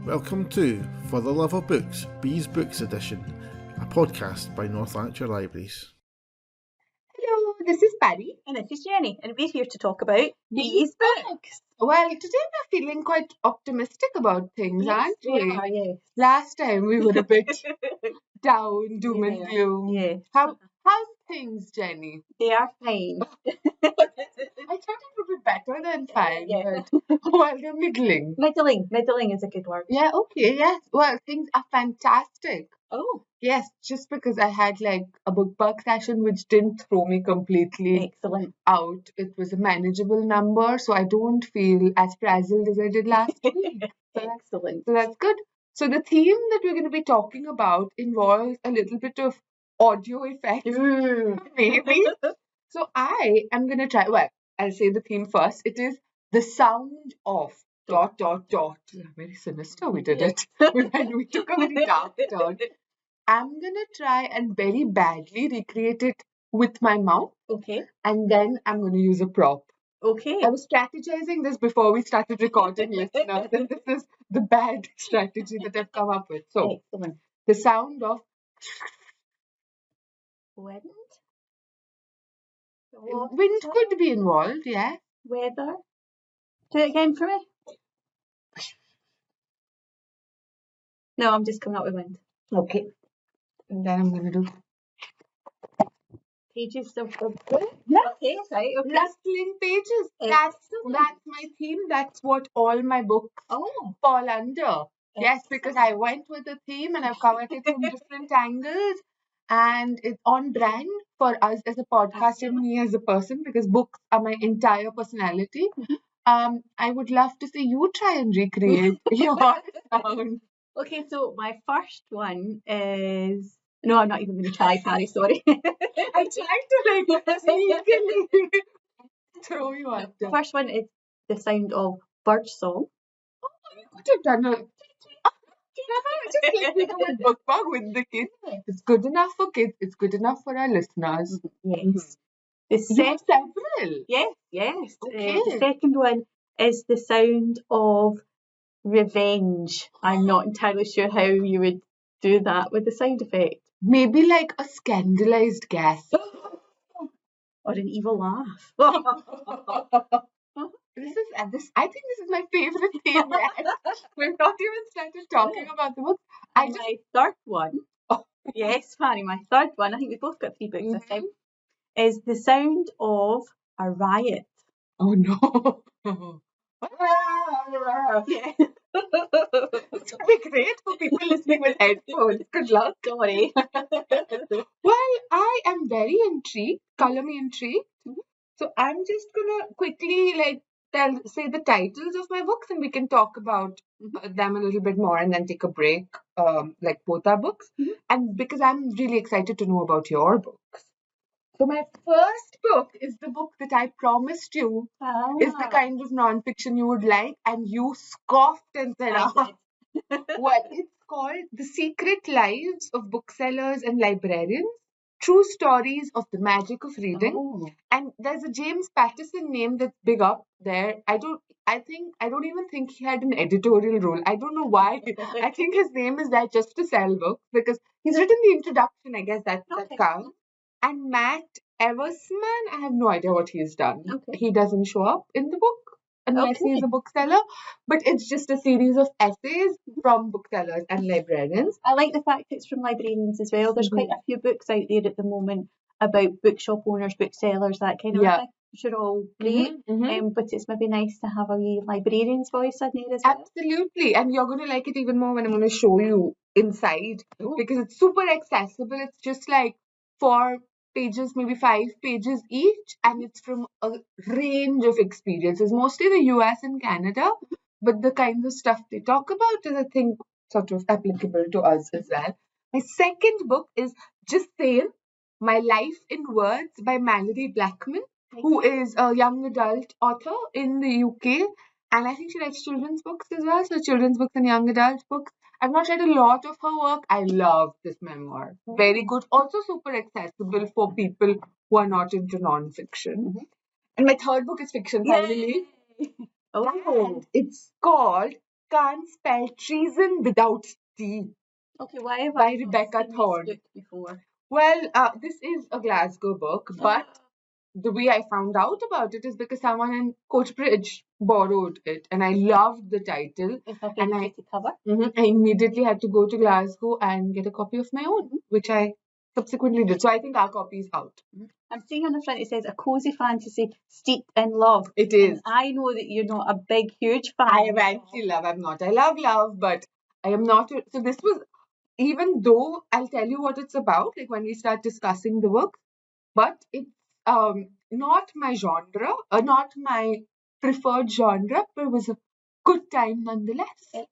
Welcome to For the Love of Books, Bees Books Edition, a podcast by North Lanarkshire Libraries. Hello, this is Pari. And this is Jenny, and we're here to talk about these books. Well, today we're feeling quite optimistic about things, aren't we? Yes. Last time we were a bit down, doom and gloom. Yeah. How's things, Jenny? They are fine. I thought it would be better than fine, but well, they're middling. Middling is a good word. Yeah, okay, yes. Well, things are fantastic. Oh, Yes, just because I had like a bookbug session which didn't throw me completely excellent. out. It was a manageable number, so I don't feel as frazzled as I did last week. Excellent. So that's good. So the theme that we're going to be talking about involves a little bit of audio effects, maybe. So I am going to try, well, I'll say the theme first. It is the sound of ... Very sinister we did it. We took a very dark turn. I'm going to try and very badly recreate it with my mouth, Okay. and then I'm going to use a prop. Okay. I was strategizing this before we started recording, listeners, and this is the bad strategy that I've come up with. So, Excellent. the sound of Wind. wind could be involved, yeah. Weather. Do it again for me. No, I'm just coming up with wind. Okay. And then I'm going to do Pages of Yeah. Okay, right. Okay. rustling pages. That's my theme. That's what all my books fall under. Yes, because I went with the theme and I've covered it from different angles, and it's on brand for us as a podcast and me as a person, because books are my entire personality. I would love to see you try and recreate your sound. Okay, so my first one is... No, I'm not even going to try, Pari, sorry. I tried to like sneakily throw you out The there. first one is the sound of bird song. You could have done it. Just like we do with bookbug with the kids. It's good enough for kids. It's good enough for our listeners. Yes. The You have second... several. Yes. Okay. The second one is the sound of revenge. I'm not entirely sure how you would do that with the sound effect. Maybe like a scandalized gasp. Or an evil laugh. I think this is my favorite theme yet. We've not even started talking about the book. My third one, yes, Pari, my third one, I think we both got 3 books this time, is the sound of a riot. Oh no. Yeah. This would be great for people listening with headphones. Good luck. Sorry. Well, I am very intrigued. Color me intrigued. So I'm just gonna quickly say the titles of my books, and we can talk about them a little bit more, and then take a break, like both our books. And because I'm really excited to know about your books. So my first book is the book that I promised you is the kind of non-fiction you would like, and you scoffed and said, well, it's called The Secret Lives of Booksellers and Librarians, True Stories of the Magic of Reading. And there's a James Patterson name that's big up there. I don't even think he had an editorial role. I don't know why. I think his name is there just to sell books, because he's written the introduction, I guess that counts. And Matt Eversman, I have no idea what he's done. He doesn't show up in the book unless he's a bookseller, but it's just a series of essays from booksellers and librarians. I like the fact it's from librarians as well. There's quite a few books out there at the moment about bookshop owners, booksellers, that kind of thing, which are all great. But it's maybe nice to have a wee librarian's voice in there as well. Absolutely, and you're going to like it even more when I'm going to show you inside, because it's super accessible. It's just like 4 pages, maybe 5 pages each, and it's from a range of experiences, mostly the US and Canada, but the kinds of stuff they talk about is, I think, sort of applicable to us as well. My second book is Just Saying, My Life in Words by Mallory Blackman, who is a young adult author in the UK, and I think she writes children's books as well, so children's books and young adult books. I've not read a lot of her work. I love this memoir. Very good. Also super accessible for people who are not into non-fiction. And my third book is fiction, finally. And it's called Can't Spell Treason Without Tea Okay, why have by I not Rebecca seen Thorne. this book before? Well, this is a Glasgow book, but the way I found out about it is because someone in Coachbridge borrowed it, and I loved the title. With a very pretty cover. I immediately had to go to Glasgow and get a copy of my own, which I subsequently did. So I think our copy is out. I'm seeing on the front it says a cosy fantasy steeped in love. It is. And I know that you're not a big, huge fan. I am anti-love. I'm not. I love love, but I am not. So this was, even though I'll tell you what it's about, like when we start discussing the book, but it's not my genre, not my preferred genre, but it was a good time nonetheless.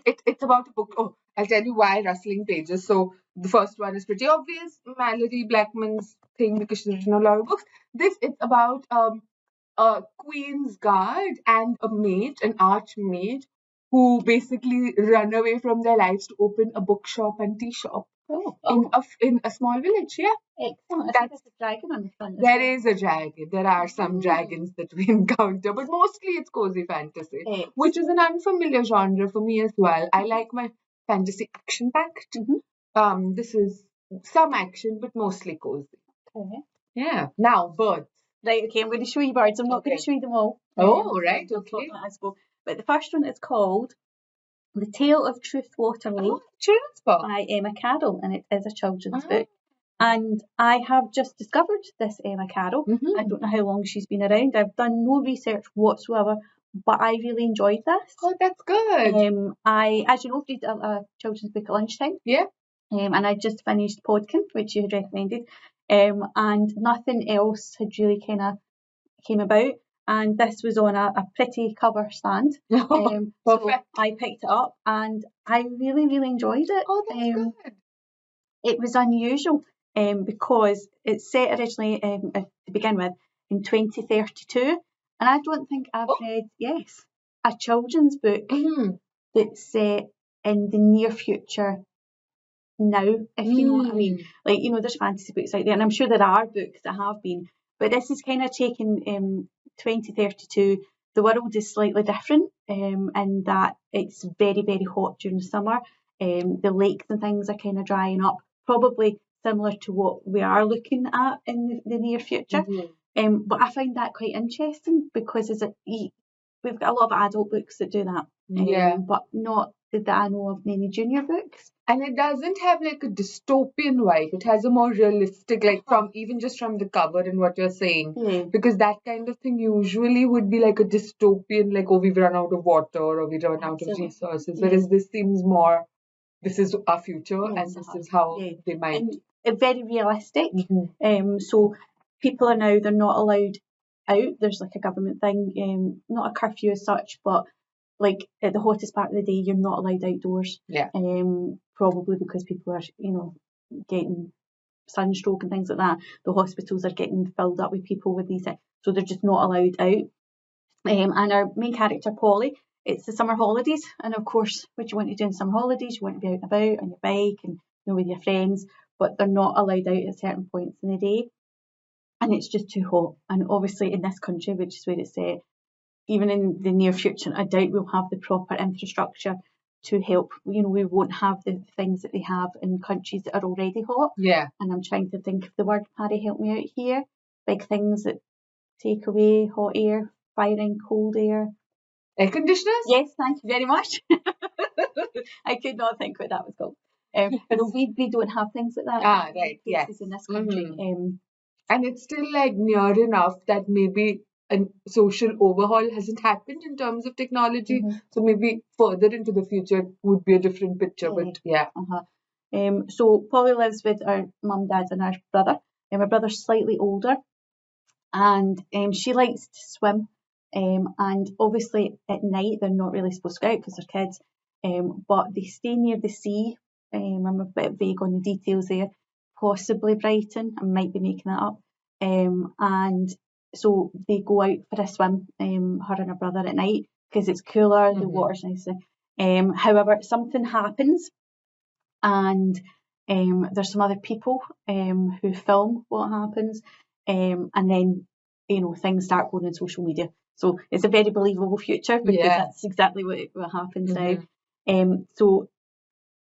It's about a book. Oh, I'll tell you why rustling pages. So the first one is pretty obvious, Mallory Blackman's thing, because she's written a lot of books. It's about a queen's guard and a maid, an archmaid, who basically run away from their lives to open a bookshop and tea shop in a small village. Yeah. Excellent. I think there's a dragon on the front. There is a dragon. There are some dragons that we encounter, but mostly it's cozy fantasy, which is an unfamiliar genre for me as well. I like my fantasy action-packed. This is some action, but mostly cozy. Okay. Yeah. Now, birds. Right, okay, I'm going to show you birds. I'm not going to show you them all. Oh, right, okay. But the first one is called The Tale of Truth Waterloo by Emma Carroll, and it is a children's book. And I have just discovered this Emma Carroll. I don't know how long she's been around. I've done no research whatsoever, but I really enjoyed this. Oh, that's good. I, as you know, read a children's book at lunchtime. Yeah. And I just finished Podkin, which you had recommended. And nothing else had really kind of came about. And this was on a pretty cover stand. So I picked it up and I really, really enjoyed it. Oh, that's good. It was unusual because it's set originally, to begin with, in 2032. And I don't think I've read, a children's book that's set in the near future now, if you know what I mean. Like, you know, there's fantasy books out there, and I'm sure there are books that have been, but this is kind of taken 2032. The world is slightly different in that it's very, very hot during the summer. The lakes and things are kind of drying up, probably similar to what we are looking at in the near future. But I find that quite interesting because we've got a lot of adult books that do that, but not that I know of many junior books. And it doesn't have like a dystopian vibe. It has a more realistic, like from the cover and what you're saying. Because that kind of thing usually would be like a dystopian, like, oh, we've run out of water or we run out of resources. Whereas this seems more, this is our future and this is how they might. And very realistic. So people are now, they're not allowed out. There's like a government thing, not a curfew as such, but like at the hottest part of the day, you're not allowed outdoors. Probably because people are, you know, getting sunstroke and things like that. The hospitals are getting filled up with people with these things, so they're just not allowed out. And our main character, Polly, it's the summer holidays, and of course, what you want to do in summer holidays, you want to be out and about on your bike and, you know, with your friends, but they're not allowed out at certain points in the day, and it's just too hot. And obviously, in this country, which is where it's set, even in the near future, I doubt we'll have the proper infrastructure to help. You know, we won't have the things that they have in countries that are already hot. And I'm trying to think of the word, Pari, help me out here. Big things that take away hot air, firing cold air. Air conditioners? Yes, thank you very much. I could not think what that was called. No, we don't have things like that. Right, in this country. And it's still like near enough that maybe a social overhaul hasn't happened in terms of technology. So maybe further into the future would be a different picture. But so Polly lives with our mum, dad, and our brother. My brother's slightly older, and she likes to swim. And obviously at night they're not really supposed to go out because they're kids. But they stay near the sea. I'm a bit vague on the details there. Possibly Brighton. I might be making that up. And so they go out for a swim, her and her brother, at night because it's cooler, the water's nicer. However, something happens, and there's some other people who film what happens, and then, you know, things start going on social media. So it's a very believable future because that's exactly what happens now. So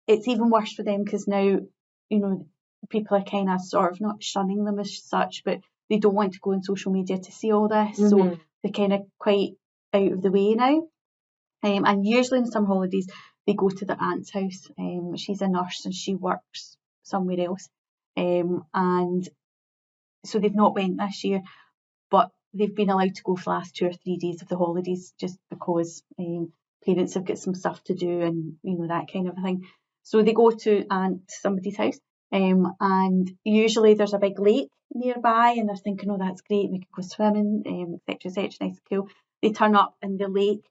it's even worse for them because now, you know, people are kind of sort of not shunning them as such, but they don't want to go on social media to see all this. So they're kind of quite out of the way now. And usually in summer holidays, they go to their aunt's house. She's a nurse and she works somewhere else. And so they've not went this year, but they've been allowed to go for the last 2 or 3 days of the holidays just because parents have got some stuff to do and, you know, that kind of thing. So they go to somebody's house, and usually there's a big lake nearby and they're thinking, oh, that's great, we can go swimming, etc., nice and cool. They turn up and the lake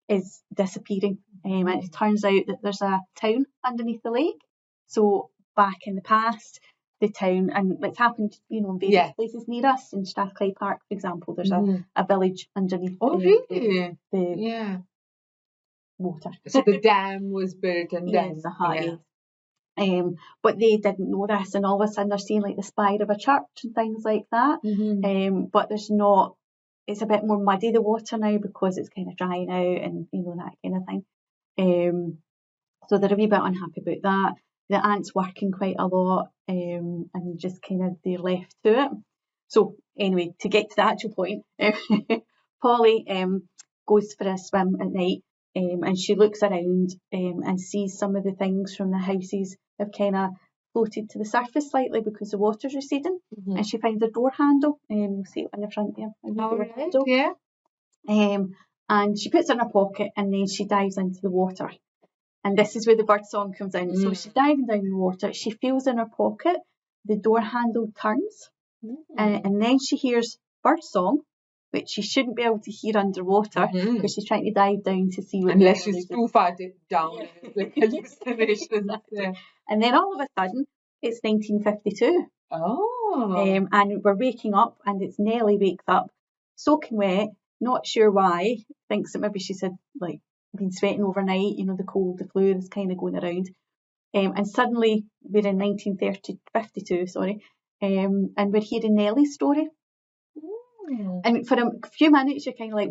is disappearing, and it turns out that there's a town underneath the lake. So back in the past, the town, and it's happened, you know, in various places near us. In Strathclyde Park, for example, there's a village underneath the water. So the dam was built and then but they didn't know this, and all of a sudden they're seeing like the spire of a church and things like that. But there's not. It's a bit more muddy, the water now, because it's kind of drying out and, you know, that kind of thing. So they're a wee bit unhappy about that. The aunt's working quite a lot, and just kind of they're left to it. So anyway, to get to the actual point, Polly goes for a swim at night, and she looks around and sees some of the things from the houses have kind of floated to the surface slightly because the water's receding, and she finds a door handle. You'll see it on the front there. Handle. And she puts it in her pocket and then she dives into the water. And this is where the bird song comes in. So she's diving down the water. She feels in her pocket, the door handle turns, and then she hears bird song, which she shouldn't be able to hear underwater because she's trying to dive down to see what. Unless she's too far down, like hallucinations. And then all of a sudden, it's 1952. Oh. And we're waking up, and it's Nellie wakes up, soaking wet, not sure why. Thinks that maybe she's had like been sweating overnight. You know, the cold, the flu is kind of going around. And suddenly we're in 1952, and we're hearing Nellie's story. And for a few minutes, you're kind of like,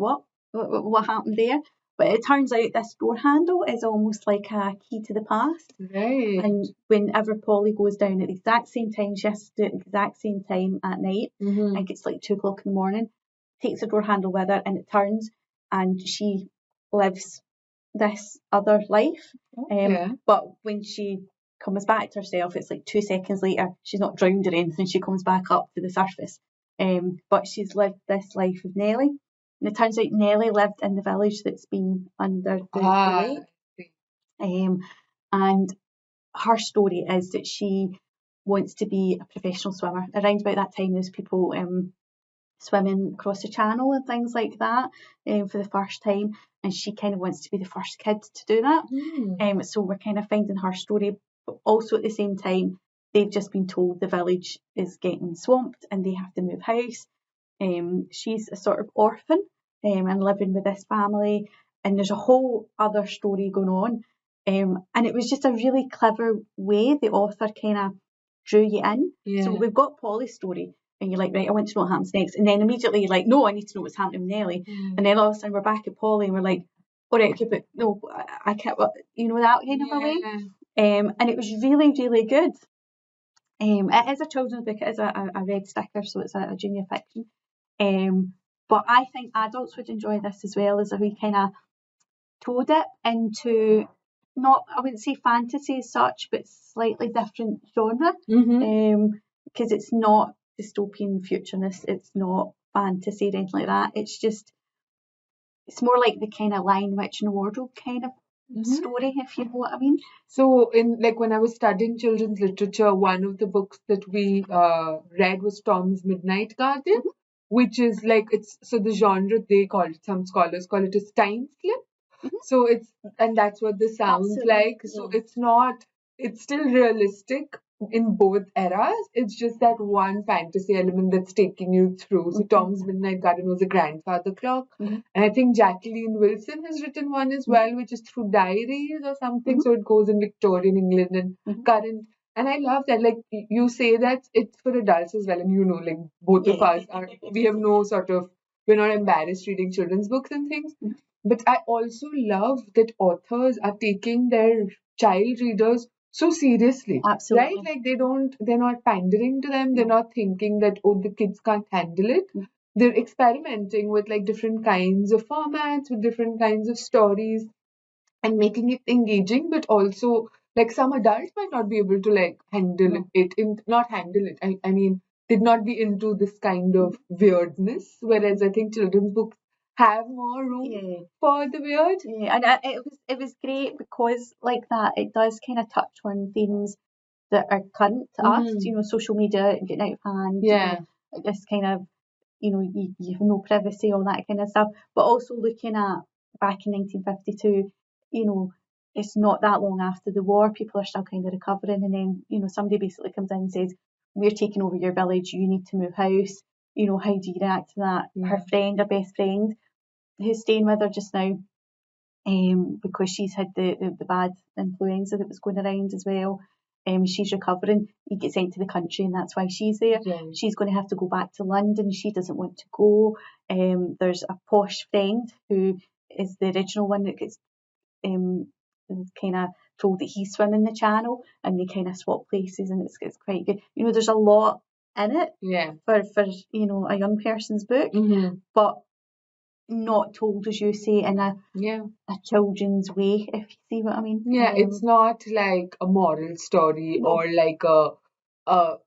what happened there? But it turns out this door handle is almost like a key to the past. Right. And whenever Polly goes down at the exact same time, she has to do it at the exact same time at night. I think it's like 2 o'clock in the morning. Takes the door handle with her and it turns, and she lives this other life. But when she comes back to herself, it's like 2 seconds later. She's not drowned or anything. She comes back up to the surface. But she's lived this life with Nellie. And it turns out Nellie lived in the village that's been under the lake. And her story is that she wants to be a professional swimmer. Around about that time, there's people swimming across the channel and things like that for the first time. And she kind of wants to be the first kid to do that. So we're kind of finding her story. But also at the same time, they've just been told the village is getting swamped and they have to move house. She's a sort of orphan and living with this family, and there's a whole other story going on. And it was just a really clever way the author kind of drew you in. So we've got Polly's story, and you're like, right, I want to know what happens next. And then immediately you're like, no, I need to know what's happening with Nellie. And then all of a sudden we're back at Polly and we're like, all right, okay, but no, I can't, you know, that kind of a way. And it was really, really good. It is a children's book. It is a red sticker, so it's a junior fiction. But I think adults would enjoy this as well, as a wee kind of toe dip into, not, I wouldn't say fantasy as such, but slightly different genre. Because it's not dystopian futureness, it's not fantasy or anything like that. It's more like the kind of Lion, Witch and Wardrobe kind of story, if you know what I mean. So when I was studying children's literature, one of the books that we read was Tom's Midnight Garden, which is like, so the genre they call it, some scholars call it, is time slip. So and that's what this sounds like. So it's still realistic in both eras. It's just that one fantasy element that's taking you through. So Tom's Midnight Garden was a grandfather clock. And I think Jacqueline Wilson has written one as well, which is through diaries or something. So it goes in Victorian England and current. And I love that. Like, you say that it's for adults as well. And you know, like, both of us we have no sort of we're not embarrassed reading children's books and things. But I also love that authors are taking their child readers so seriously. Absolutely. Right? Like they're not pandering to them. They're No. not thinking that, oh, the kids can't handle it. They're experimenting with like different kinds of formats, with different kinds of stories, and making it engaging, but also like some adults might not be able to like handle No. it, not handle it. I mean, did not be into this kind of weirdness, whereas I think children's books have more room Yeah. for the weird. Yeah, and it was great because like that it does kind of touch on themes that are current to us. You know, social media getting out of hand. Yeah. You know, this kind of you have no privacy, all that kind of stuff. But also looking at back in 1952, you know, it's not that long after the war. People are still kind of recovering, and then somebody basically comes in and says, "We're taking over your village. You need to move house." You know, how do you react to that? Yeah. Her friend, her best friend, who's staying with her just now, because she's had the bad influenza that was going around as well. She's recovering. He gets sent to the country, and that's why she's there. Yeah. She's going to have to go back to London. She doesn't want to go. There's a posh friend who is the original one that gets kind of told that he's swimming the channel, and they kind of swap places, and it's quite good. You know, there's a lot in it. Yeah. For a young person's book, but not told, as you say, in a children's way, if you see what I mean. Yeah, it's not like a moral story or like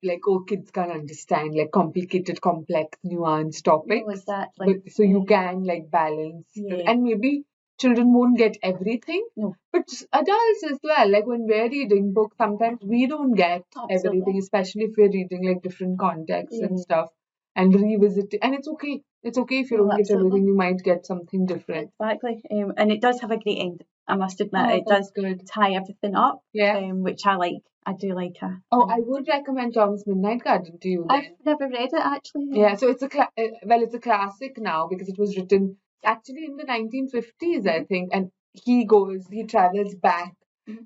like, oh, kids can't understand like complicated, complex, nuanced topics. No, exactly. So you can like balance, and maybe children won't get everything. No. But adults as well. Like when we're reading books, sometimes we don't get everything, especially if we're reading like different contexts and stuff, and revisit it. And it's okay. It's okay if you don't get everything. You might get something different. Exactly. And it does have a great end. I must admit, it does tie everything up. Yeah. Which I like. I do like her. Oh, I would recommend Tom's Midnight Garden to you. Then. I've never read it actually. Yeah, so it's it's a classic now because it was written actually in the 1950s, I think, and he travels back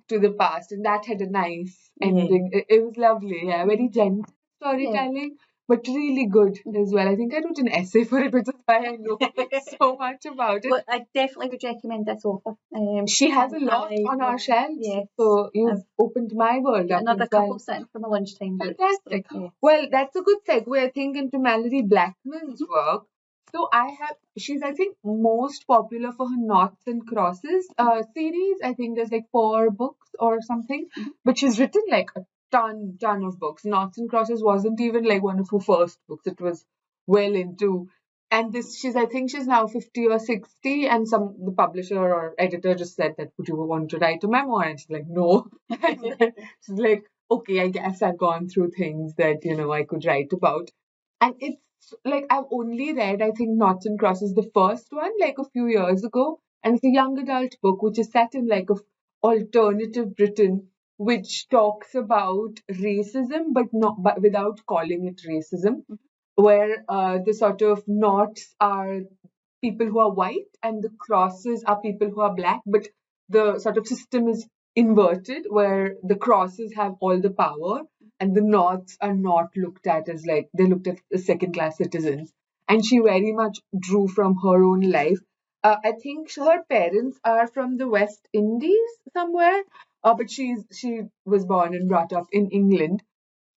to the past, and that had a nice ending. It was lovely, very gentle storytelling, but really good as well. I think I wrote an essay for it, which is why I know so much about it. Well, I definitely would recommend this author. She has a lot on our shelves, so you've opened my world up. Another couple sitting for my lunchtime. Fantastic. Well, that's a good segue, I think, into Mallory Blackman's work. So she's, I think, most popular for her Noughts and Crosses series. I think there's like 4 books or something, but she's written like a ton of books. Noughts and Crosses wasn't even like one of her first books. It was well into, and I think she's now 50 or 60, and the publisher or editor just said that, would you want to write a memoir? And she's like, no. She's like, okay, I guess I've gone through things that, I could write about. And it's like, I've only read, I think, Noughts and Crosses, the first one, like a few years ago. And it's a young adult book, which is set in like a alternative Britain, which talks about racism, but without calling it racism, where the sort of noughts are people who are white and the crosses are people who are black, but the sort of system is inverted, where the crosses have all the power and the noughts are not looked at as like, they're looked at as second-class citizens. And she very much drew from her own life. I think her parents are from the West Indies somewhere, but she was born and brought up in England.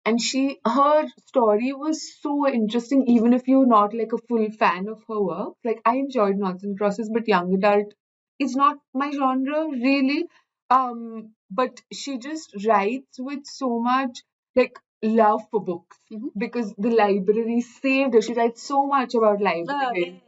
And her story was so interesting, even if you're not like a full fan of her work. Like, I enjoyed Noughts and Crosses, but young adult is not my genre really. But she just writes with so much like love for books, because the library saved her. She writes so much about library.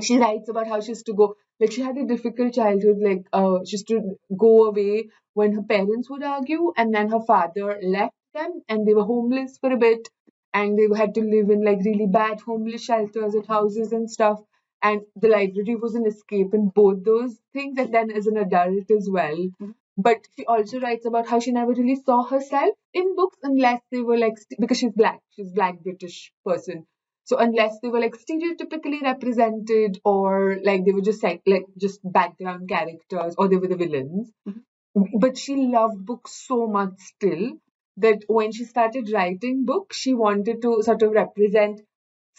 She writes about how she used to go, like she had a difficult childhood, like she used to go away when her parents would argue, and then her father left them and they were homeless for a bit, and they had to live in like really bad homeless shelters and houses and stuff, and the library was an escape in both those things, and then as an adult as well. But she also writes about how she never really saw herself in books unless they were like, because she's black British person, so unless they were like stereotypically represented, or like they were just like just background characters, or they were the villains. But she loved books so much still, that when she started writing books, she wanted to sort of represent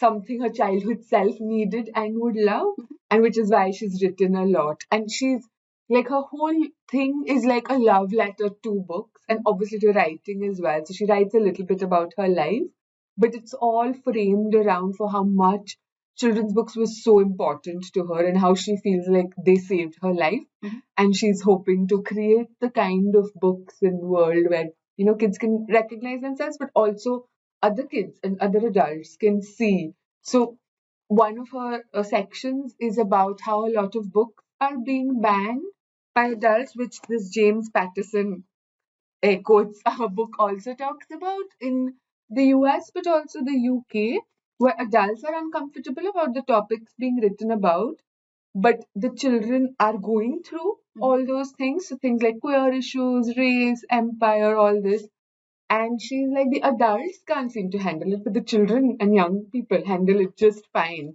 something her childhood self needed and would love, and which is why she's written a lot. And she's like, her whole thing is like a love letter to books and obviously to writing as well. So she writes a little bit about her life, but it's all framed around for how much children's books was so important to her and how she feels like they saved her life. And she's hoping to create the kind of books and world where, you know, kids can recognize themselves, but also other kids and other adults can see. So one of her sections is about how a lot of books are being banned by adults, which this James Patterson quotes a book also talks about in the US, but also the UK, where adults are uncomfortable about the topics being written about, but the children are going through all those things. So things like queer issues, race, empire, all this. And she's like, the adults can't seem to handle it, but the children and young people handle it just fine.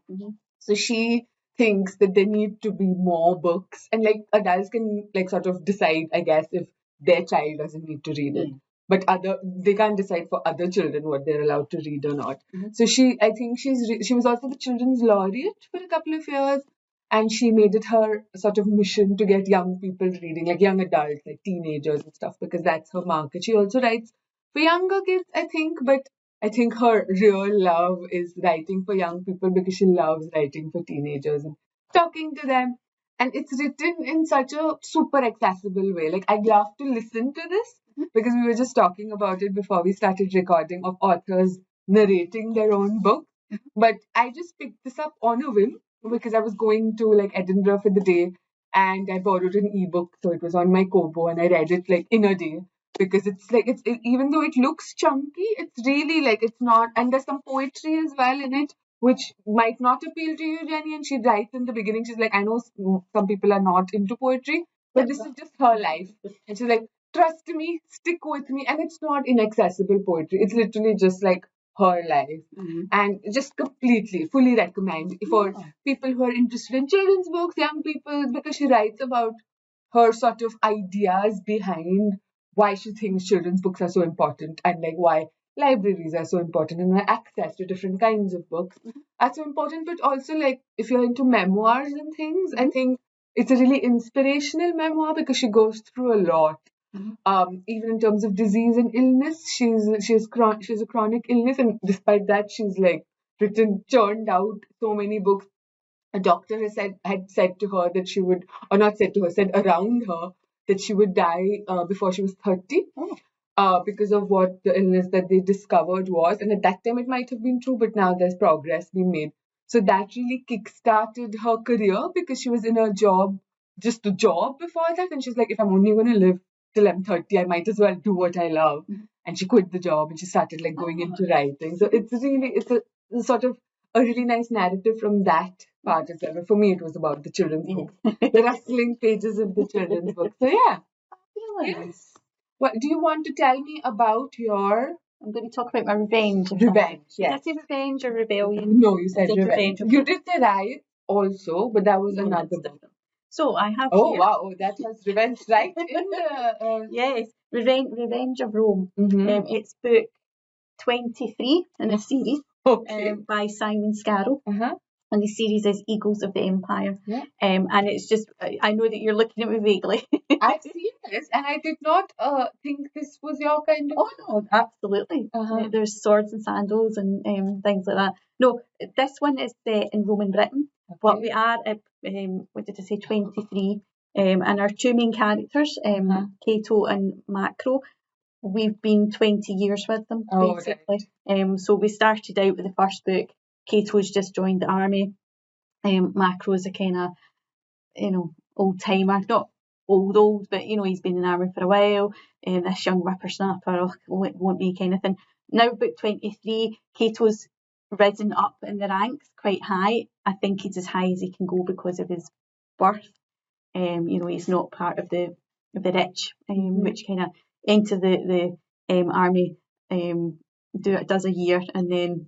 So she thinks that there need to be more books, and like adults can like sort of decide, I guess, if their child doesn't need to read it. But they can't decide for other children what they're allowed to read or not. So I think she was also the children's laureate for a couple of years, and she made it her sort of mission to get young people reading, like young adults, like teenagers and stuff, because that's her market. She also writes for younger kids, I think, but I think her real love is writing for young people because she loves writing for teenagers and talking to them. And it's written in such a super accessible way. Like, I love to listen to this because we were just talking about it before we started recording, of authors narrating their own book. But I just picked this up on a whim because I was going to like Edinburgh for the day and I borrowed an ebook. So it was on my Kobo and I read it like in a day. Because it's like even though it looks chunky, it's really like it's not, and there's some poetry as well in it, which might not appeal to you, Jenny. And she writes in the beginning, she's like, I know some people are not into poetry, but this is just her life, and she's like, trust me, stick with me, and it's not inaccessible poetry. It's literally just like her life, and just completely, fully recommend for people who are interested in children's books, young people, because she writes about her sort of ideas behind why she thinks children's books are so important and like why libraries are so important and why access to different kinds of books are so important. But also, like, if you're into memoirs and things, I think it's a really inspirational memoir because she goes through a lot. Even in terms of disease and illness, she's a chronic illness, and despite that, she's like churned out so many books. A doctor had said to her that she would, or not said to her, said around her that she would die before she was 30 because of what the illness that they discovered was. And at that time it might have been true, but now there's progress being made. So that really kickstarted her career because she was in a job, just a job before that. And she's like, if I'm only going to live till I'm 30, I might as well do what I love. And she quit the job and she started like going into writing. So it's a sort of a really nice narrative from that part as well. But for me, it was about the children's book, the rustling pages of the children's book. So yeah. Yes. What do you want to tell me about your? I'm going to talk about my revenge. Revenge, yes. Did I say revenge or rebellion? No, you said revenge. You did the right also, but that was another book. So I have. Oh here, wow, that has revenge right in the. Yes, Revenge of Rome. It's book 23 in a series by Simon Scarrow. And the series is Eagles of the Empire. And it's just, I know that you're looking at me vaguely. I've seen this and I did not think this was your kind of... Oh no, absolutely. There's swords and sandals and things like that. No, this one is set in Roman Britain. But we are at, what did I say, 23. And our two main characters, Cato and Macro, we've been 20 years with them, basically. Right. So we started out with the first book. Cato's just joined the army. Macro's a kind of, old timer, not old, but he's been in the army for a while. This young whippersnapper won't be kind of thing. Now, book 23, Cato's risen up in the ranks quite high. I think he's as high as he can go because of his birth. He's not part of the rich, which kind of enter the army, does a year and then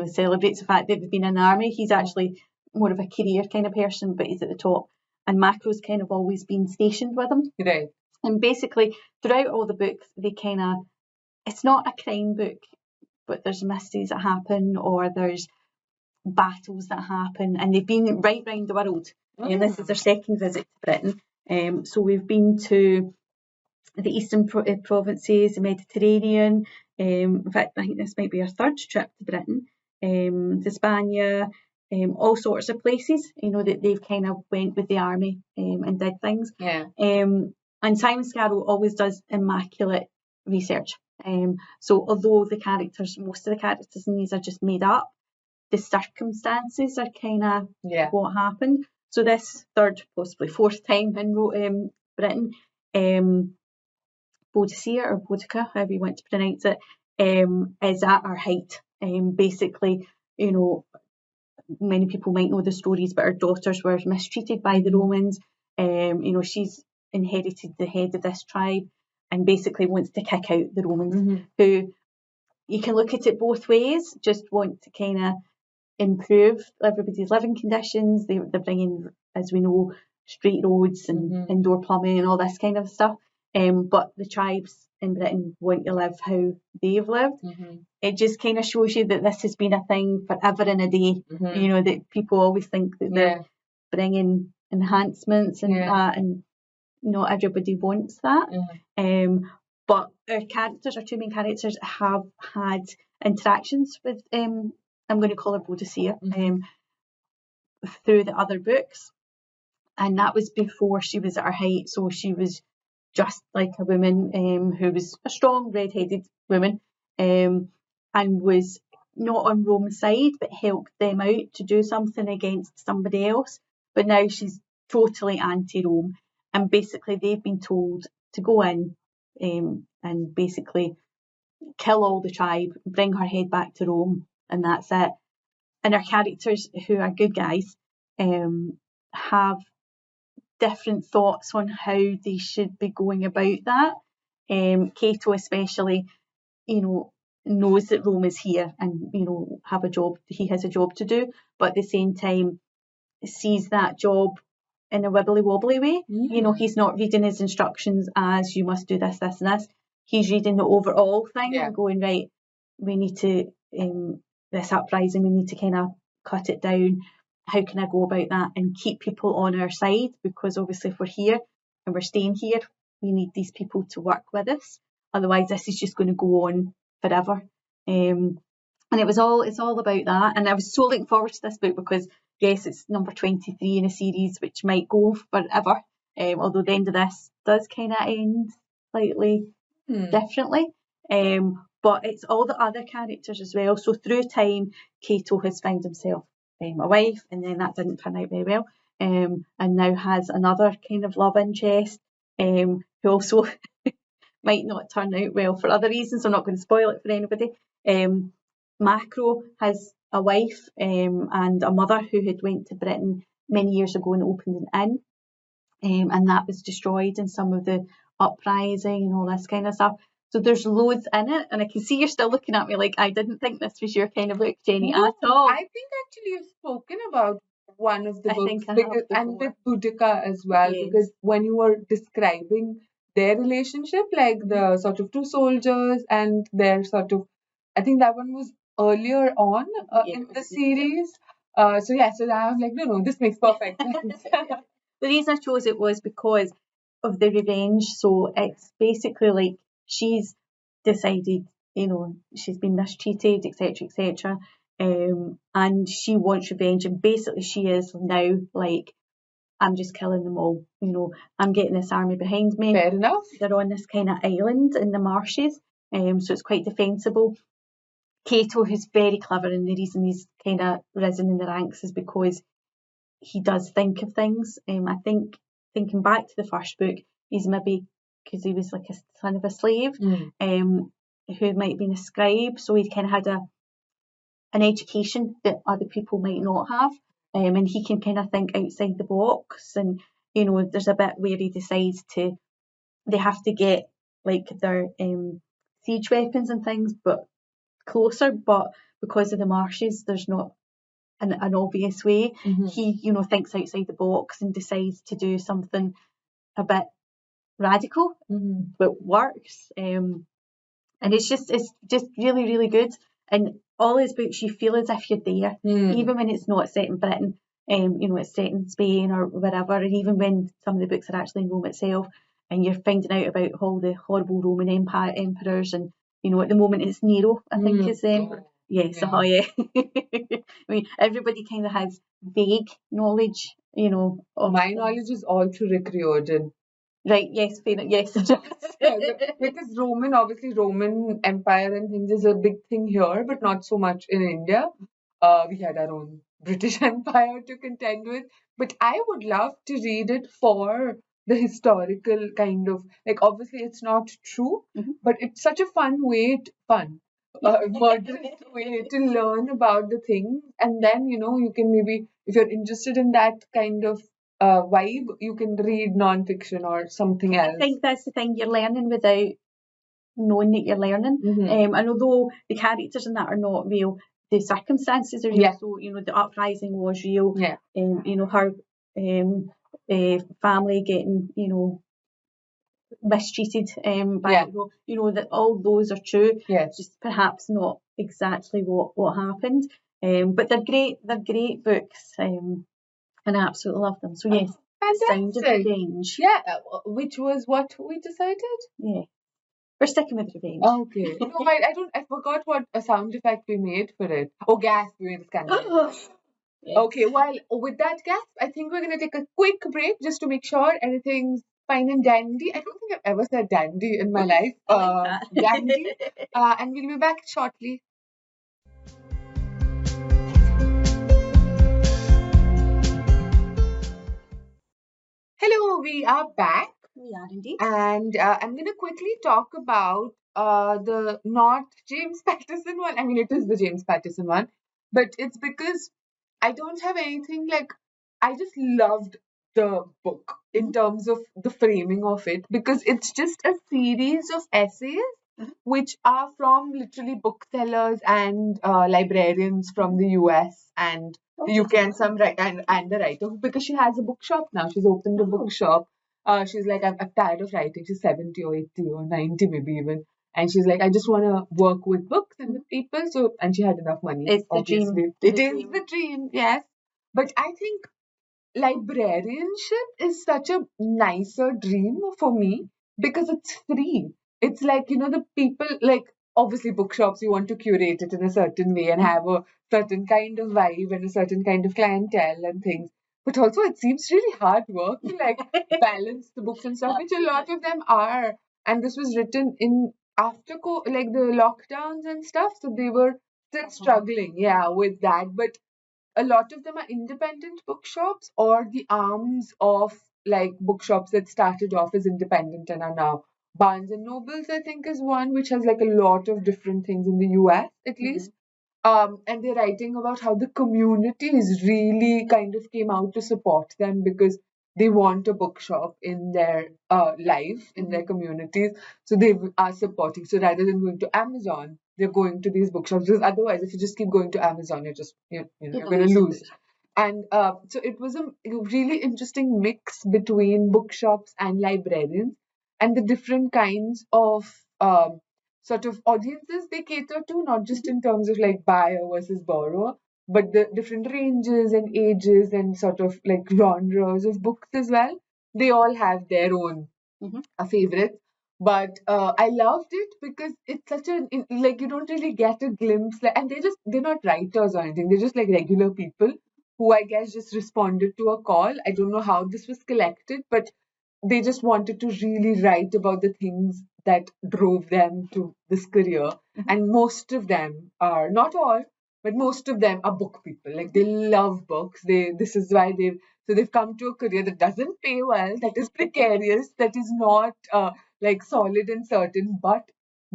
celebrates the fact that they've been in the army. He's actually more of a career kind of person, but he's at the top. And Macro's kind of always been stationed with him. Right. And basically, throughout all the books, it's not a crime book, but there's mysteries that happen, or there's battles that happen, and they've been right round the world. And this is their second visit to Britain. So we've been to the eastern provinces, the Mediterranean. In fact, I think this might be our third trip to Britain. To Spain, all sorts of places. That they've kind of went with the army and did things. Yeah. And Simon Scarrow always does immaculate research. So although most of the characters in these are just made up, the circumstances are kind of what happened. So this third, possibly fourth time in Britain, Boadicea or Boudica, however you want to pronounce it, is at her height. Basically, many people might know the stories, but her daughters were mistreated by the Romans. She's inherited the head of this tribe and basically wants to kick out the Romans, who you can look at it both ways, just want to kind of improve everybody's living conditions. They're bringing, as we know, straight roads and indoor plumbing and all this kind of stuff. But the tribes in Britain want to live how they've lived. It just kind of shows you that this has been a thing forever and a day. That people always think that they're bringing enhancements and that, and not everybody wants that. But our two main characters have had interactions with I'm going to call her Boadicea through the other books, and that was before she was at her height. So she was just like a woman who was a strong red-headed woman and was not on Rome's side, but helped them out to do something against somebody else. But now she's totally anti-Rome, and basically they've been told to go in and basically kill all the tribe, bring her head back to Rome, and that's it. And our characters, who are good guys, have different thoughts on how they should be going about that. Cato especially, knows that Rome is here and, he has a job to do, but at the same time sees that job in a wibbly wobbly way. He's not reading his instructions as you must do this, this and this. He's reading the overall thing and going, right, we need to, this uprising, we need to kind of cut it down. How can I go about that and keep people on our side? Because obviously if we're here and we're staying here, we need these people to work with us. Otherwise this is just going to go on forever. And it's all about that. And I was so looking forward to this book because yes, it's number 23 in a series which might go forever. Although the end of this does kind of end slightly differently. But it's all the other characters as well. So through time, Cato has found himself a wife, and then that didn't turn out very well. And now has another kind of love interest, who also might not turn out well for other reasons. I'm not going to spoil it for anybody. Macro has a wife and a mother who had went to Britain many years ago and opened an inn, and that was destroyed in some of the uprising and all this kind of stuff. So there's loads in it, and I can see you're still looking at me like I didn't think this was your kind of book, Jenny, at all. I think actually you've spoken about one of the books and with Boudica as well, because when you were describing their relationship, like the sort of two soldiers and their sort of, I think that one was earlier on in the series. So I was like, no, this makes perfect sense. The reason I chose it was because of the revenge. So it's basically like she's decided, she's been mistreated, etc., and she wants revenge. And basically she is now like, I'm just killing them all. I'm getting this army behind me. Fair enough. They're on this kind of island in the marshes, so it's quite defensible. Cato, who's very clever, and the reason he's kind of risen in the ranks is because he does think of things. I think thinking back to the first book, he's maybe, because he was like a son of a slave, who might have been a scribe, so he kind of had an education that other people might not have, and he can kind of think outside the box. And there's a bit where he decides they have to get like their siege weapons and things, but closer, but because of the marshes, there's not an obvious way. He thinks outside the box and decides to do something a bit radical, but works. And it's just really, really good. And all his books, you feel as if you're there, even when it's not set in Britain. It's set in Spain or wherever, and even when some of the books are actually in Rome itself, and you're finding out about all the horrible Roman Empire emperors, and at the moment it's Nero, I think is the emperor. Yes, yeah. I mean, everybody kind of has vague knowledge, of my knowledge is all through Rick Riordan. Right, yes, fair enough, yes. Because Roman Empire and things is a big thing here, but not so much in India. We had our own British Empire to contend with. But I would love to read it for the historical kind of, like, obviously it's not true, but it's such a moderate way to learn about the things. And then, you can maybe, if you're interested in that kind of vibe, you can read non-fiction or something else. I think that's the thing, you're learning without knowing that you're learning. And although the characters in that are not real, the circumstances are real. Yeah. So, the uprising was real. Yeah. Her family getting, mistreated by, that all those are true. Yes. Just perhaps not exactly what happened. But they're great books. And I absolutely love them. So yes, Sound of Revenge. Yeah, which was what we decided. Yeah, we're sticking with Revenge. Okay. No, I forgot what a sound effect we made for it. Oh, gasp! We made a scandal. Yes. Okay. Well, with that gasp, I think we're gonna take a quick break just to make sure everything's fine and dandy. I don't think I've ever said dandy in my life. Dandy. And we'll be back shortly. Hello, we are back. We are indeed. And I'm going to quickly talk about the not James Patterson one. I mean, it is the James Patterson one, but it's because I don't have anything like, I just loved the book in terms of the framing of it, because it's just a series of essays which are from literally booksellers and librarians from the US and the UK and and the writer, because she has a bookshop now. She's opened a bookshop. She's like, I'm tired of writing. She's 70 or 80 or 90 maybe even. And she's like, I just want to work with books and with people. So, and she had enough money. It's obviously. the dream. It is the dream, yes. But I think librarianship is such a nicer dream for me because it's free. It's like, the people, like, obviously bookshops, you want to curate it in a certain way and have a certain kind of vibe and a certain kind of clientele and things. But also it seems really hard work to like balance the books and stuff, which a lot of them are. And this was written in after like the lockdowns and stuff. So they were still struggling, with that. But a lot of them are independent bookshops or the arms of like bookshops that started off as independent and are now Barnes and Nobles, I think, is one which has like a lot of different things in the US at least. And they're writing about how the communities really kind of came out to support them because they want a bookshop in their life, in their communities. So they are supporting. So rather than going to Amazon, they're going to these bookshops. Because otherwise, if you just keep going to Amazon, you're going to lose. And so it was a really interesting mix between bookshops and librarians and the different kinds of sort of audiences they cater to, not just in terms of like buyer versus borrower, but the different ranges and ages and sort of like genres of books as well. They all have their own favorites. But I loved it because it's such like you don't really get a glimpse, and they're not writers or anything. They're just like regular people who I guess just responded to a call. I don't know how this was collected, but they just wanted to really write about the things that drove them to this career. And most of them are, not all, but most of them are book people. Like they love books. This is why they've come to a career that doesn't pay well, that is precarious, that is not like solid and certain, but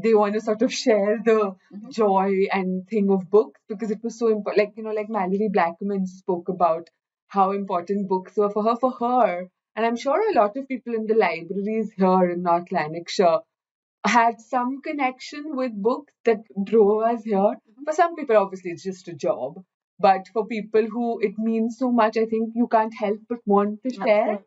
they want to sort of share the joy and thing of books because it was so important. Like Mallory Blackman spoke about how important books were for her. And I'm sure a lot of people in the libraries here in North Lanarkshire had some connection with books that drove us here. For some people, obviously, it's just a job. But for people who it means so much, I think you can't help but want to share.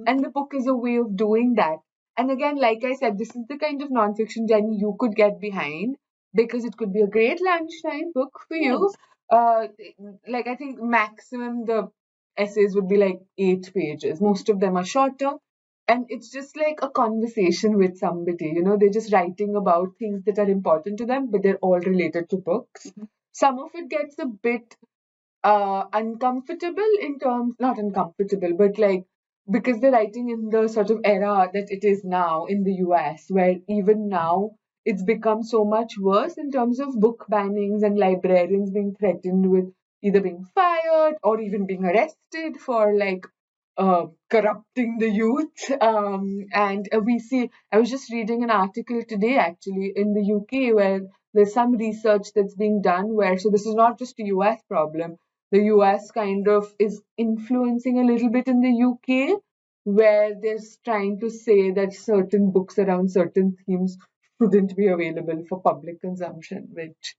And the book is a way of doing that. And again, like I said, this is the kind of nonfiction, Jenny, you could get behind because it could be a great lunchtime book for you. Like I think maximum the essays would be like 8 pages. Most of them are shorter. And it's just like a conversation with somebody, they're just writing about things that are important to them, but they're all related to books. Some of it gets a bit uncomfortable in terms, not uncomfortable, but like because they're writing in the sort of era that it is now in the US, where even now it's become so much worse in terms of book bannings and librarians being threatened with either being fired or even being arrested for like corrupting the youth. And we see, I was just reading an article today actually in the UK where there's some research that's being done where, so this is not just a US problem, the US kind of is influencing a little bit in the UK, where they're trying to say that certain books around certain themes shouldn't be available for public consumption, which,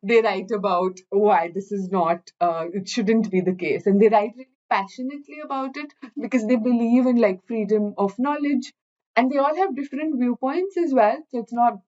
they write about why this is not, it shouldn't be the case. And they write really passionately about it because they believe in like freedom of knowledge. And they all have different viewpoints as well. So it's not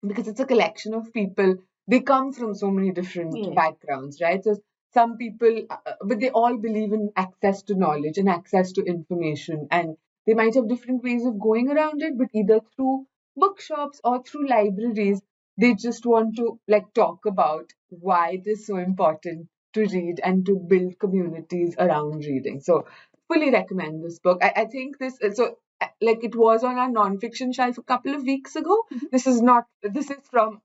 because it's a collection of people. They come from so many different backgrounds, right? So some people, but they all believe in access to knowledge and access to information. And they might have different ways of going around it, but either through bookshops or through libraries, they just want to like talk about why it is so important to read and to build communities around reading. So fully recommend this book. I think this, so like it was on our non-fiction shelf a couple of weeks ago. This is from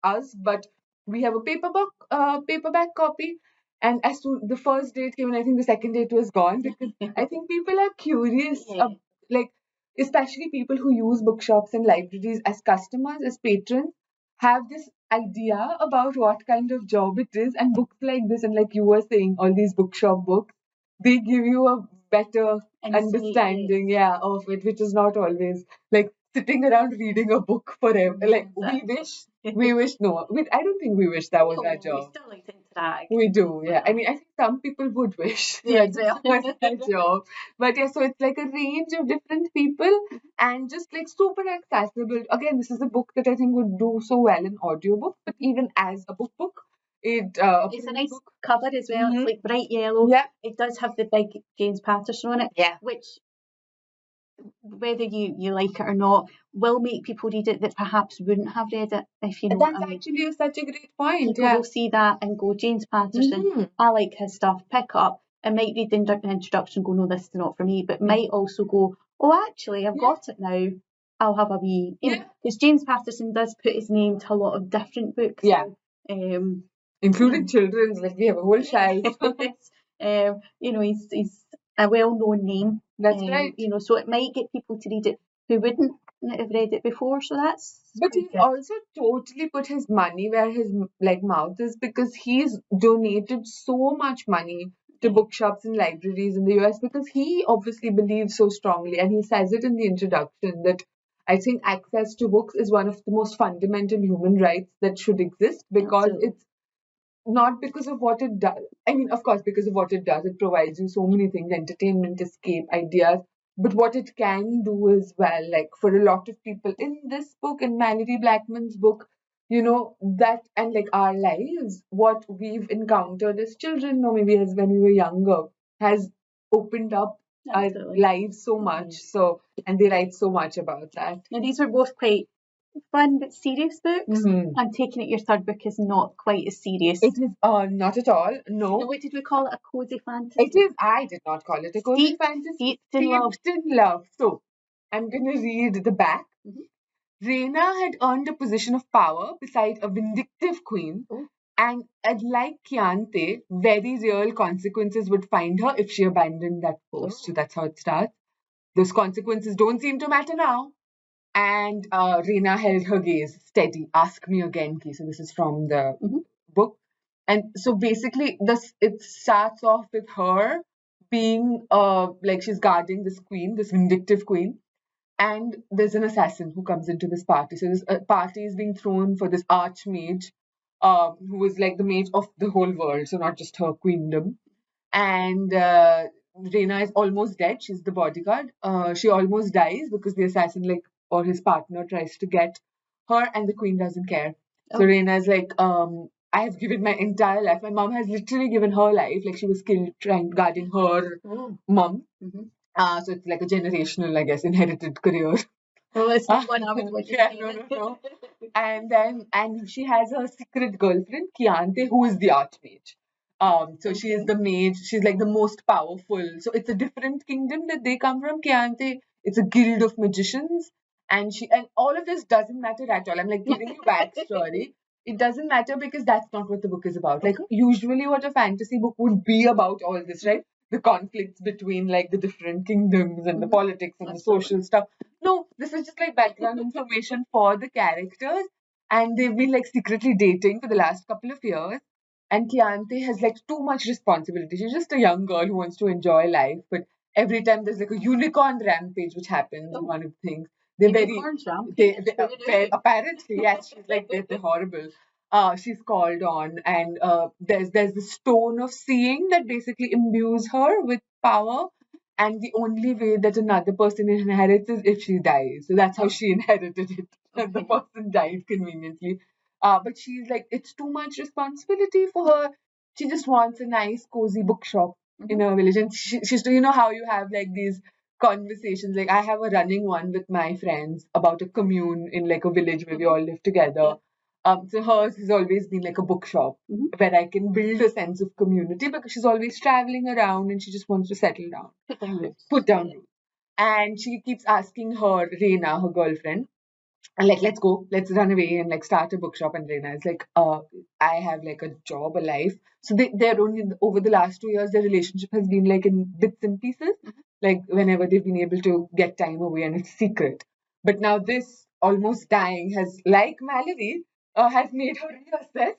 us, but we have a paperback copy. And as soon the first day it came, and I think the second day it was gone because I think people are curious, like especially people who use bookshops and libraries as customers, as patrons, have this idea about what kind of job it is, and books like this, and like you were saying, all these bookshop books, they give you a better understanding, of it, which is not always like sitting around reading a book forever. Like we wish, no, I don't think we wish that was our job. We still like to interact. We do, yeah. I mean, I think some people would wish that this was their job. But yeah, so it's like a range of different people and just like super accessible. Again, this is a book that I think would do so well in audiobook, but even as a book. It's a nice cover as well. It's like bright yellow. Yeah. It does have the big James Patterson on it. Yeah. Which, whether you like it or not, will make people read it that perhaps wouldn't have read it, if you know That's what I mean. actually such a great point. People will see that and go, James Patterson, I like his stuff, pick up. I might read the introduction and go, no, this is not for me, but might also go, oh, actually, I've got it now. I'll have a wee, because James Patterson does put his name to a lot of different books. Yeah. Including Mm. children's, like we have a whole shelf. He's a well-known name. That's right. So it might get people to read it who wouldn't have read it before. So that's. But he's also totally put his money where his mouth is, because he's donated so much money to bookshops and libraries in the US, because he obviously believes so strongly, and he says it in the introduction, that I think access to books is one of the most fundamental human rights that should exist, because it's not because of what it does. I mean, of course, because of what it does. It provides you so many things, entertainment, escape, ideas. But what it can do as well, like for a lot of people in this book, in Mallory Blackman's book, that, and like our lives, what we've encountered as children, or maybe as when we were younger, has opened up our lives so much. So, and they write so much about that. Now, these were both quite fun but serious books. I'm taking it your third book is not quite as serious. It is not at all. No. What did we call it? A cozy fantasy? It is. I did not call it a cozy fantasy. Steeped in love. So, I'm going to read the back. Rhaena had earned a position of power beside a vindictive queen, and like Chiante, very real consequences would find her if she abandoned that post. So that's how it starts. Those consequences don't seem to matter now. And Rhaena held her gaze steady. Ask me again, Ki. So this is from the book. And so basically, it starts off with her being like she's guarding this queen, this vindictive queen. And there's an assassin who comes into this party. So this party is being thrown for this archmage, who is like the mage of the whole world, so not just her queendom. And Rhaena is almost dead. She's the bodyguard. She almost dies because the assassin, or his partner, tries to get her, and the queen doesn't care. So Reina is like, I have given my entire life. My mom has literally given her life. Like she was killed trying guarding her mom. So it's like a generational, I guess, inherited career. Oh, it's not one I would want to Yeah, see. no. And she has her secret girlfriend, Chiante, who is the archmage. So she is the mage. She's like the most powerful. So it's a different kingdom that they come from. Chiante, it's a guild of magicians, and all of this doesn't matter at all. I'm like giving you backstory. It doesn't matter because that's not what the book is about. Like usually, what a fantasy book would be about all this, right? The conflicts between like the different kingdoms and the politics and the social stuff. No, this is just like background information for the characters, and they've been like secretly dating for the last couple of years. And Chiante has like too much responsibility. She's just a young girl who wants to enjoy life, but every time there's like a unicorn rampage which happens in one of the things, they're very Unicorns they, rampage? apparently yes, she's like they're horrible. She's called on, and there's the stone of seeing that basically imbues her with power, and the only way that another person inherits is if she dies. So that's how she inherited it. And the person died conveniently. But she's like, it's too much responsibility for her. She just wants a nice, cozy bookshop in her village. And she's, you know, how you have like these conversations. Like, I have a running one with my friends about a commune in like a village where we all live together. So hers has always been like a bookshop where I can build a sense of community because she's always traveling around and she just wants to settle down, put down roots. And she keeps asking her, Reina, her girlfriend, and like, let's go, let's run away and like start a bookshop. And Reina is like, I have like a job, a life. So they're only over the last 2 years, their relationship has been like in bits and pieces, like whenever they've been able to get time away and it's secret. But now this almost dying has, like Mallory, has made her reassess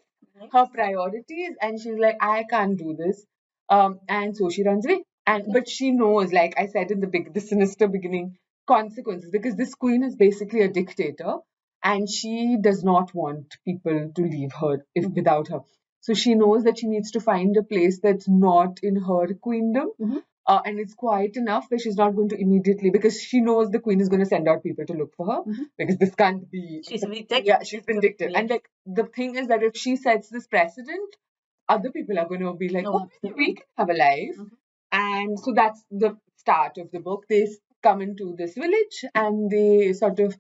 her priorities, and she's like, I can't do this. And so she runs away. And but she knows, like I said in the sinister beginning, consequences because this queen is basically a dictator and she does not want people to leave her if without her. So she knows that she needs to find a place that's not in her queendom. And it's quiet enough where she's not going to immediately, because she knows the queen is going to send out people to look for her because this can't be. She's vindictive. Yeah, she's vindictive. And like the thing is that if she sets this precedent, other people are going to be like, oh, maybe we can have a life. And so that's the start of the book. They come into this village and they sort of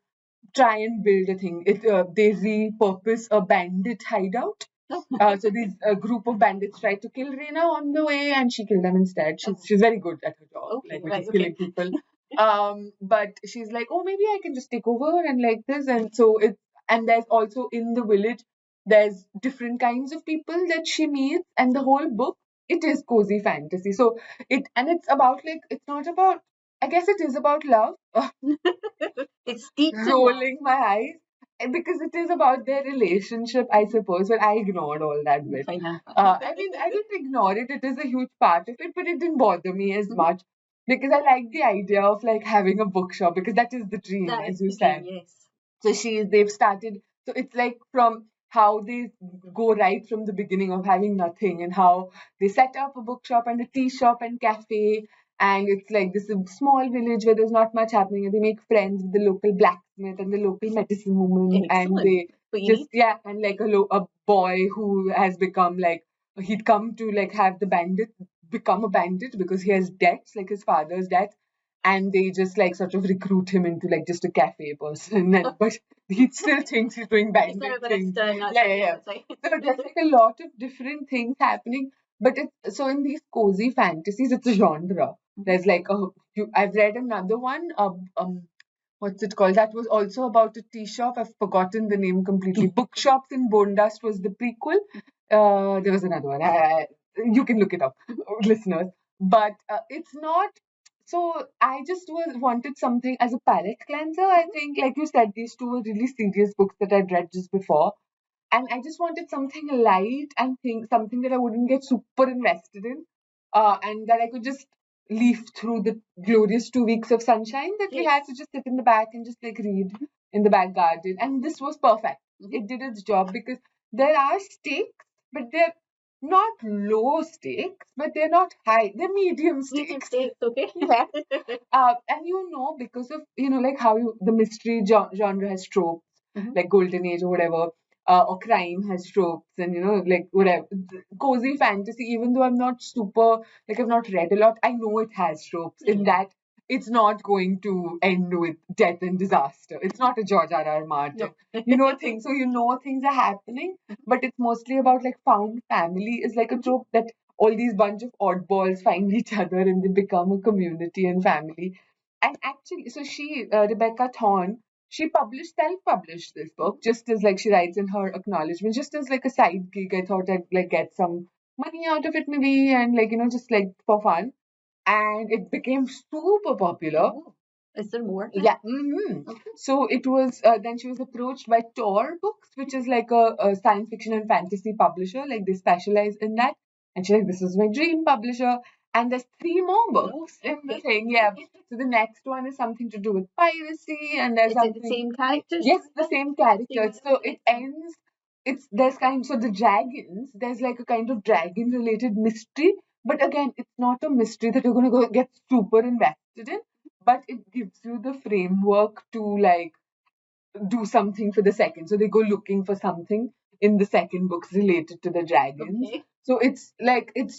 try and build a thing. They repurpose a bandit hideout. So these group of bandits tried to kill Reina on the way, and she killed them instead. She's very good at her job, which is killing people. But she's like, oh, maybe I can just take over and like this, and so and there's also in the village there's different kinds of people that she meets, and the whole book it is cozy fantasy. So it's about like it's not about. I guess it is about love. It's deep. Rolling my eyes because it is about their relationship, I suppose. But I ignored all that bit. I mean, I didn't ignore it. It is a huge part of it, but it didn't bother me as much because I like the idea of like having a bookshop because that is the dream, as you said. Yes. So they've started. So it's like from how they go right from the beginning of having nothing and how they set up a bookshop and a tea shop and cafe. And it's like this small village where there's not much happening, and they make friends with the local blacksmith and the local medicine woman. Excellent. And they just and like a boy who has become like he'd come to like have the bandit become a bandit because he has debts, like his father's debts, and they just like sort of recruit him into like just a cafe person. But he still thinks he's doing bandit things. Yeah. So there's like a lot of different things happening. But so in these cozy fantasies, it's a genre. There's like I've read another one. What's it called? That was also about a tea shop. I've forgotten the name completely. Bookshops in Bondust was the prequel. There was another one. You can look it up, listeners. But it's not. So I just wanted something as a palate cleanser. I think, like you said, these two were really serious books that I'd read just before. And I just wanted something light and something that I wouldn't get super invested in, and that I could just leaf through the glorious 2 weeks of sunshine that we had to just sit in the back and just like read in the back garden. And this was perfect. It did its job because there are stakes, but they're not low stakes, but they're not high. They're medium stakes. Okay. And because of like how the mystery genre has tropes, like Golden Age or whatever. or crime has tropes, and like whatever cozy fantasy. Even though I'm not super like I've not read a lot, I know it has tropes in that it's not going to end with death and disaster. It's not a George R.R. Martin. Things. So things are happening, but it's mostly about like found family is like a trope that all these bunch of oddballs find each other and they become a community and family. And actually, so Rebecca Thorne, she self-published this book, just as like she writes in her acknowledgement, just as like a side gig. I thought I'd like get some money out of it maybe, and like just like for fun. And it became super popular. Oh, is there more? Yeah. Okay. So it was then she was approached by Tor Books, which is like a science fiction and fantasy publisher. Like they specialize in that. And she's like, this is my dream publisher. And there's 3 more books in the thing. Yeah. So the next one is something to do with piracy, and there's Is something. it the same characters? Yes, the same characters. So it ends. So the dragons. There's like a kind of dragon related mystery, but again, it's not a mystery that you're gonna go get super invested in. But it gives you the framework to like do something for the second. So they go looking for something in the second books related to the dragons. Okay. So it's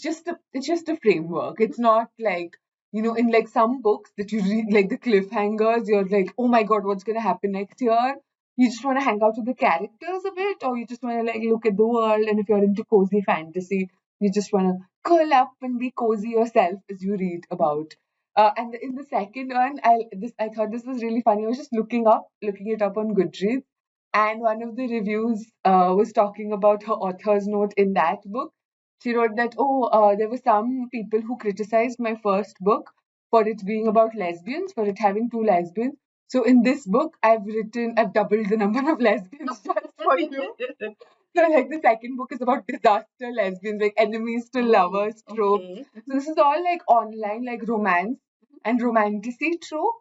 just a framework. It's not like in like some books that you read like the cliffhangers, you're like, oh my god, what's gonna happen next year? You just want to hang out with the characters a bit, or you just want to like look at the world. And if you're into cozy fantasy, you just want to curl up and be cozy yourself as you read about. And in the second one, I thought this was really funny. I was just looking it up on Goodreads, and one of the reviews was talking about her author's note in that book. She wrote that there were some people who criticized my first book for it being about lesbians, for it having 2 lesbians. So in this book, I've doubled the number of lesbians just for you. So like the second book is about disaster lesbians, like enemies to lovers trope. Okay. So this is all like online, like romance and romantasy trope.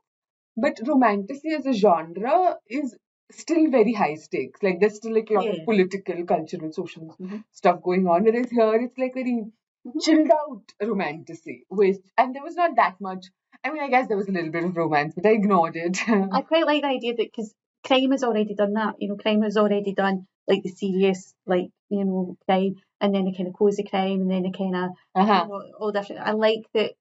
But romantasy as a genre is still very high stakes. Like there's still like a lot of political, cultural, social stuff going on. Whereas here it's like very chilled out romantasy. And there was not that much. I mean, I guess there was a little bit of romance, but I ignored it. I quite like the idea that because crime has already done that. Crime has already done like the serious, like crime, and then the kind of cozy crime, and then the kind of all different. I like that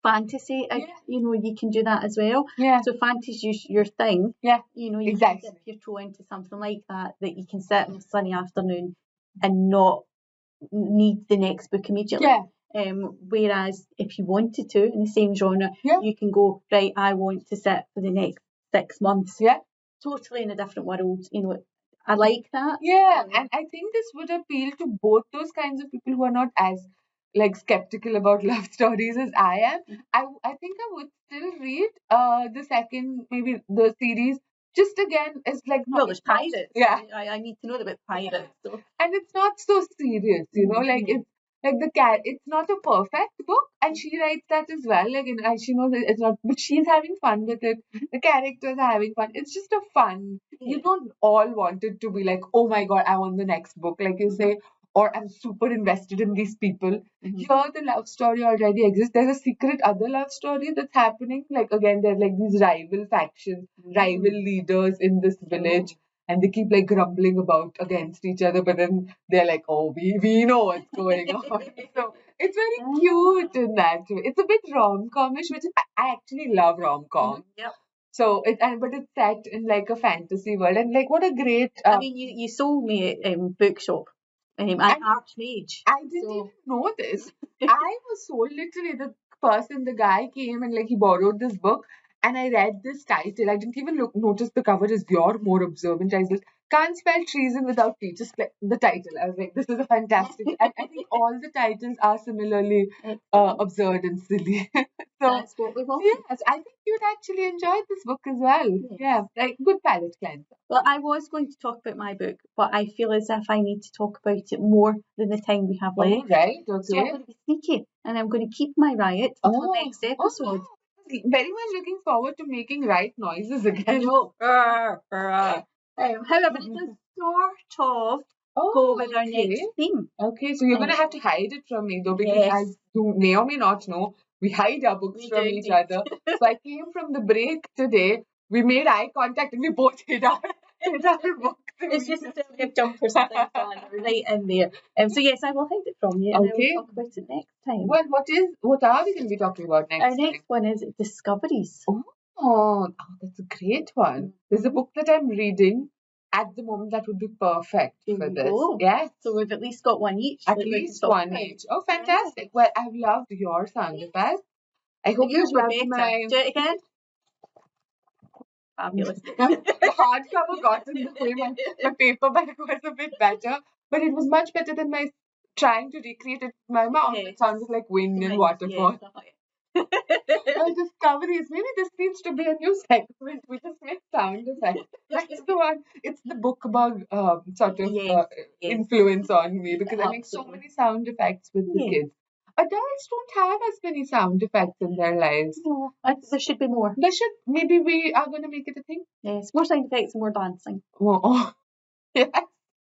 fantasy. You can do that as well. Yeah. So fantasy's your thing. Yeah. You exactly. can dip your toe into something like that you can sit on a sunny afternoon and not need the next book immediately. Yeah. Whereas if you wanted to in the same genre, you can go, right, I want to sit for the next 6 months. Yeah. Totally in a different world. I like that. Yeah, and I think this would appeal to both those kinds of people who are not as like skeptical about love stories as I am. I think I would still read the second, maybe the series. Just again, it's like well, there's pirates. Yeah, I need to know about pirates. So. And it's not so serious, like it's like it's not a perfect book, and she writes that as well. Like, she knows it's not, but she's having fun with it. The characters are having fun. It's just a fun. You don't all want it to be like, oh my god, I want the next book, like you say, or I'm super invested in these people. Here, the love story already exists. There's a secret other love story that's happening. Like again, there are like these rival factions, rival leaders in this village. And they keep like grumbling against each other, but then they're like, oh, we know what's going on. So it's very cute in that way. It's a bit rom-comish, which I actually love rom-com. Yep. So but it's set in like a fantasy world, and like what a great. I mean, you sold me at Bookshop, at Archmage. I didn't even know this. I was so literally the guy came and like he borrowed this book. And I read this title. I didn't even notice the cover is your more observant title. Can't spell treason without T. Just the title. I was like, this is a fantastic. And I think all the titles are similarly absurd and silly. So that's what we want. Yes, I think you'd actually enjoy this book as well. Yes. Yeah, like good palate cleanser. Well, I was going to talk about my book, but I feel as if I need to talk about it more than the time we have left. Oh, right. Okay. So I'm going to be sneaky, and I'm going to keep my riot until next episode. Very much looking forward to making right noises again. However, it does sort of go with our next theme. Okay, so you're going to have to hide it from me though, because as you may or may not know, we hide our books from each other. So I came from the break today, we made eye contact and we both hid our It's just a give jumpers and things on right in there. So yes, I will hide it from you, and Okay. we'll talk about it next time. Well, what are we going to be talking about next Our time? next one is discoveries. Oh, that's a great one. There's a book that I'm reading at the moment that would be perfect for this. Go. Yes. So we've at least got one each. At least one each. Oh, fantastic. Well, I've loved your sound effects. I hope Yours you were loved better. my... Do it again. Fabulous. The hardcover got in the way. My paperback was a bit better, but it was much better than my trying to recreate it with my mouth. Yes. It sounded like wind and waterfall. Yes. Well, discoveries. Maybe this needs to be a new segment. We just make sound effects. That's the one. It's the book about sort of Yes. influence on me because I make so Absolutely. many sound effects with the kids. Adults don't have as many sound effects in their lives. No, there should be more. There should. Maybe we are going to make it a thing. Yes, more sound effects and more dancing. Oh, yes.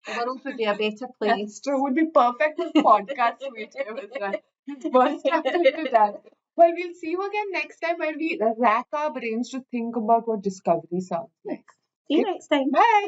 The world would be a better place. That's true. Would be perfect for podcast medium as well. Burst out into that. Well, we'll see you again next time where we rack our brains to think about what discovery sounds like. See you next time. Bye.